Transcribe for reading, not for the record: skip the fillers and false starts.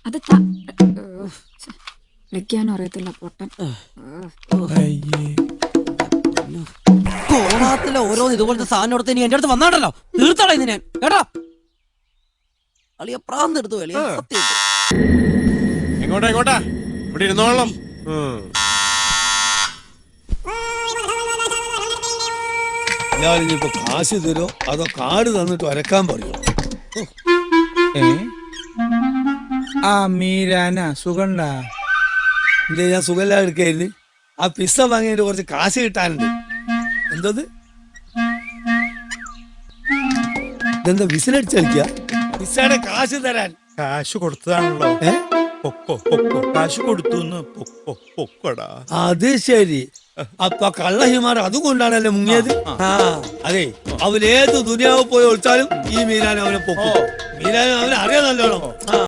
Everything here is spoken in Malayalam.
അത് വിളിക്കാനും അറിയത്തില്ല പൊട്ടൻ. കോണാത്തിലെ ഓരോന്ന് ഇതുപോലത്തെ സാധനം എടുത്ത് ഇനി എന്റെ അടുത്ത് വന്നാണ്ടല്ലോ തീർത്താളെ ഇന്ന് ഞാൻ കേട്ടാ. അളിയ പ്രാന്ത് എടുത്തു അളിയ സത്യം. എങ്ങോട്ടാ എങ്ങോട്ടാ? ഇവിടെ ഇരുന്നോളാം. ഞാനിപ്പോ കാശ് തരോ അതോ കാർഡ് തന്നിട്ട് വരക്കാൻ പറയോ? ആ മീരാന സുഖണ്ടാ? എന്തേ ഞാൻ സുഖമില്ലാതെ എടുക്കായിരുന്നു. ആ പിസ്സ വാങ്ങിയിട്ട് കുറച്ച് കാശ് കിട്ടാനുണ്ട്. എന്തത് ഇതെന്താ വിസിലടിച്ച് കളിക്കുക? പിസ്സയുടെ കാശ് തരാൻ കാശ് കൊടുത്തതാണല്ലോ. പൊക്കോ പൊക്കോ കാശ് കൊടുത്തു പൊക്കോടാ. അത് ശരി. അപ്പൊ കള്ളഹിമാർ അതുകൊണ്ടാണല്ലേ മുങ്ങിയത്? ആ അതെ, അവൻ ഏത് ദുനിയാവ് പോയി ഒളിച്ചാലും ഈ മീരാൻ അവനെ പൊക്കും. മീരാൻ അവനെ അറിയാൻ നല്ലോണം.